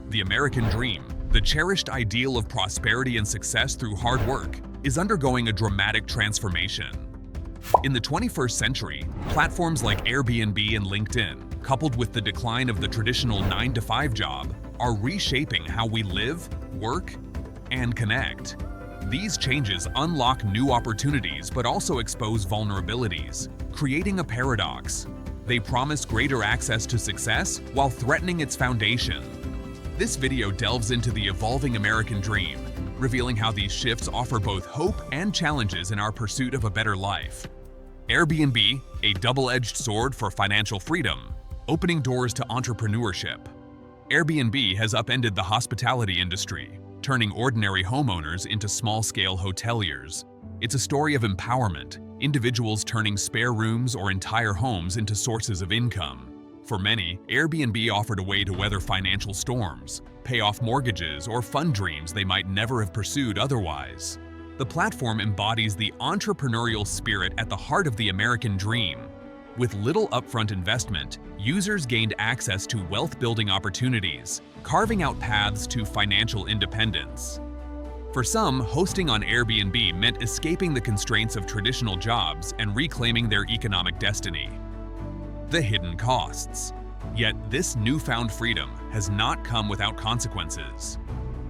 The American dream, the cherished ideal of prosperity and success through hard work, is undergoing a dramatic transformation. In the 21st century, platforms like Airbnb and LinkedIn, coupled with the decline of the traditional 9-to-5 job, are reshaping how we live, work, and connect. These changes unlock new opportunities but also expose vulnerabilities, creating a paradox. They promise greater access to success while threatening its foundation. This video delves into the evolving American dream, revealing how these shifts offer both hope and challenges in our pursuit of a better life. Airbnb, a double-edged sword for financial freedom, opening doors to entrepreneurship. Airbnb has upended the hospitality industry, turning ordinary homeowners into small-scale hoteliers. It's a story of empowerment, individuals turning spare rooms or entire homes into sources of income. For many, Airbnb offered a way to weather financial storms, pay off mortgages, or fund dreams they might never have pursued otherwise. The platform embodies the entrepreneurial spirit at the heart of the American dream. With little upfront investment, users gained access to wealth-building opportunities, carving out paths to financial independence. For some, hosting on Airbnb meant escaping the constraints of traditional jobs and reclaiming their economic destiny. The hidden costs. Yet this newfound freedom has not come without consequences.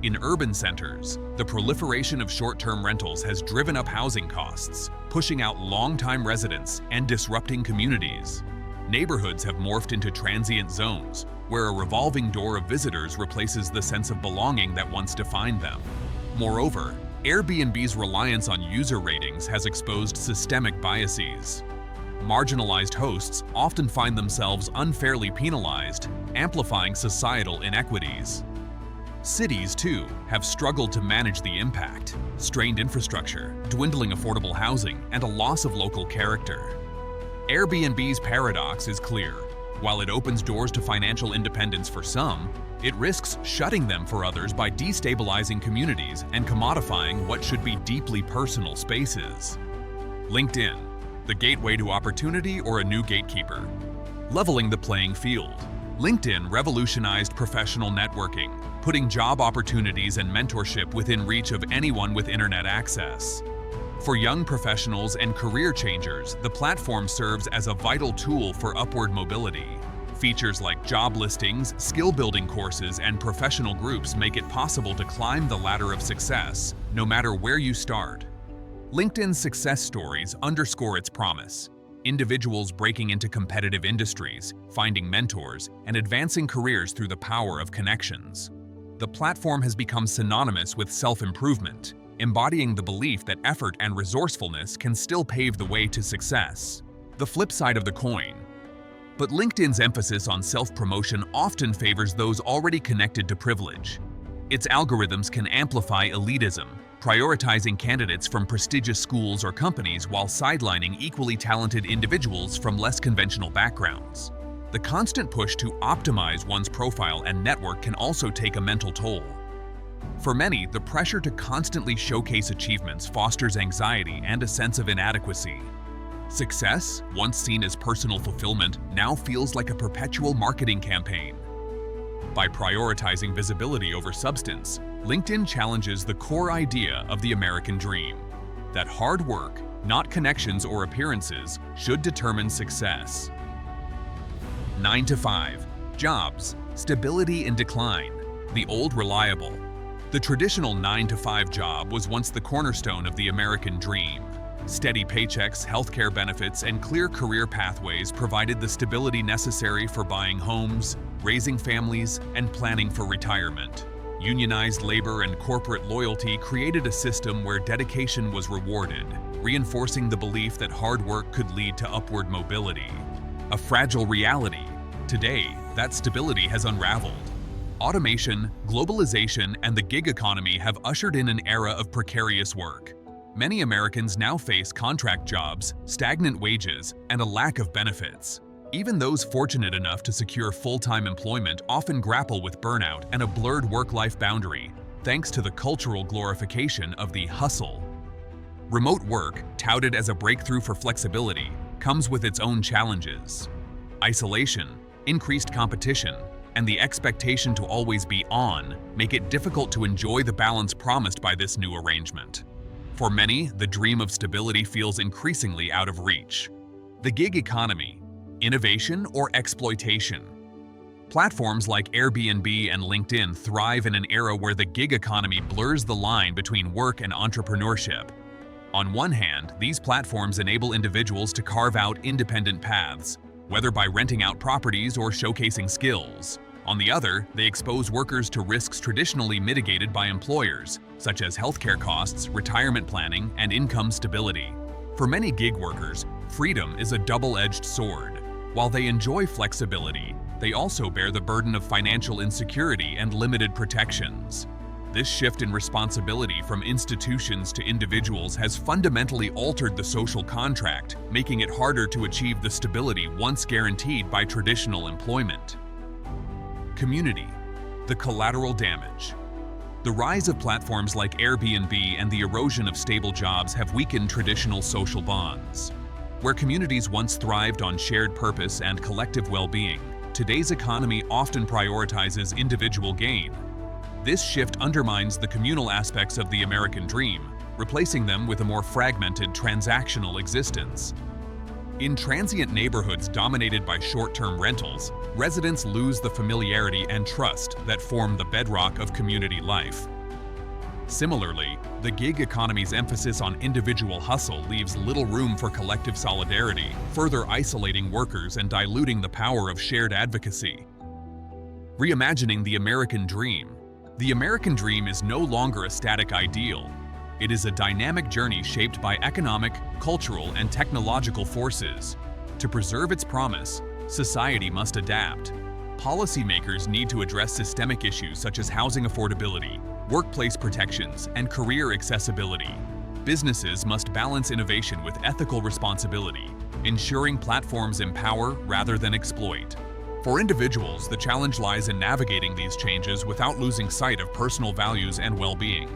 In urban centers, the proliferation of short-term rentals has driven up housing costs, pushing out long-time residents and disrupting communities. Neighborhoods have morphed into transient zones, where a revolving door of visitors replaces the sense of belonging that once defined them. Moreover, Airbnb's reliance on user ratings has exposed systemic biases. Marginalized hosts often find themselves unfairly penalized, amplifying societal inequities. Cities, too, have struggled to manage the impact: strained infrastructure, dwindling affordable housing, and a loss of local character. Airbnb's paradox is clear. While it opens doors to financial independence for some, it risks shutting them for others by destabilizing communities and commodifying what should be deeply personal spaces. LinkedIn, the gateway to opportunity or a new gatekeeper? Leveling the playing field. LinkedIn revolutionized professional networking, putting job opportunities and mentorship within reach of anyone with internet access. For young professionals and career changers, the platform serves as a vital tool for upward mobility. Features like job listings, skill-building courses, and professional groups make it possible to climb the ladder of success, no matter where you start. LinkedIn's success stories underscore its promise. Individuals breaking into competitive industries, finding mentors, and advancing careers through the power of connections. The platform has become synonymous with self-improvement, embodying the belief that effort and resourcefulness can still pave the way to success. The flip side of the coin. But LinkedIn's emphasis on self-promotion often favors those already connected to privilege. Its algorithms can amplify elitism, prioritizing candidates from prestigious schools or companies while sidelining equally talented individuals from less conventional backgrounds. The constant push to optimize one's profile and network can also take a mental toll. For many, the pressure to constantly showcase achievements fosters anxiety and a sense of inadequacy. Success, once seen as personal fulfillment, now feels like a perpetual marketing campaign. By prioritizing visibility over substance, LinkedIn challenges the core idea of the American dream, that hard work, not connections or appearances, should determine success. 9-to-5. Jobs, stability in decline, the old reliable. The traditional 9-to-5 job was once the cornerstone of the American dream. Steady paychecks, healthcare benefits, and clear career pathways provided the stability necessary for buying homes, raising families, and planning for retirement. Unionized labor and corporate loyalty created a system where dedication was rewarded, reinforcing the belief that hard work could lead to upward mobility. A fragile reality. Today, that stability has unraveled. Automation, globalization, and the gig economy have ushered in an era of precarious work. Many Americans now face contract jobs, stagnant wages, and a lack of benefits. Even those fortunate enough to secure full-time employment often grapple with burnout and a blurred work-life boundary, thanks to the cultural glorification of the hustle. Remote work, touted as a breakthrough for flexibility, comes with its own challenges. Isolation, increased competition, and the expectation to always be on make it difficult to enjoy the balance promised by this new arrangement. For many, the dream of stability feels increasingly out of reach. The gig economy: innovation or exploitation? Platforms like Airbnb and LinkedIn thrive in an era where the gig economy blurs the line between work and entrepreneurship. On one hand, these platforms enable individuals to carve out independent paths, whether by renting out properties or showcasing skills. On the other, they expose workers to risks traditionally mitigated by employers, such as healthcare costs, retirement planning, and income stability. For many gig workers, freedom is a double-edged sword. While they enjoy flexibility, they also bear the burden of financial insecurity and limited protections. This shift in responsibility from institutions to individuals has fundamentally altered the social contract, making it harder to achieve the stability once guaranteed by traditional employment. Community: the collateral damage. The rise of platforms like Airbnb and the erosion of stable jobs have weakened traditional social bonds. Where communities once thrived on shared purpose and collective well-being, today's economy often prioritizes individual gain. This shift undermines the communal aspects of the American dream, replacing them with a more fragmented, transactional existence. In transient neighborhoods dominated by short-term rentals, residents lose the familiarity and trust that form the bedrock of community life. Similarly, the gig economy's emphasis on individual hustle leaves little room for collective solidarity, further isolating workers and diluting the power of shared advocacy. Reimagining the American dream. The American dream is no longer a static ideal. It is a dynamic journey shaped by economic, cultural, and technological forces. To preserve its promise, society must adapt. Policymakers need to address systemic issues such as housing affordability, workplace protections, and career accessibility. Businesses must balance innovation with ethical responsibility, ensuring platforms empower rather than exploit. For individuals, the challenge lies in navigating these changes without losing sight of personal values and well-being.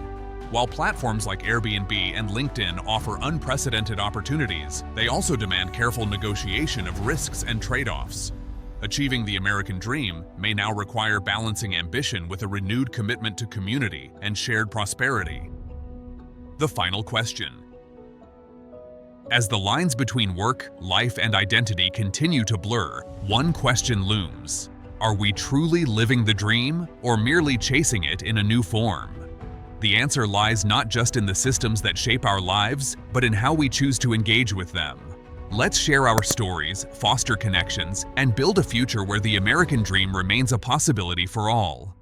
While platforms like Airbnb and LinkedIn offer unprecedented opportunities, they also demand careful negotiation of risks and trade-offs. Achieving the American dream may now require balancing ambition with a renewed commitment to community and shared prosperity. The final question. As the lines between work, life, and identity continue to blur, one question looms. Are we truly living the dream, or merely chasing it in a new form? The answer lies not just in the systems that shape our lives, but in how we choose to engage with them. Let's share our stories, foster connections, and build a future where the American dream remains a possibility for all.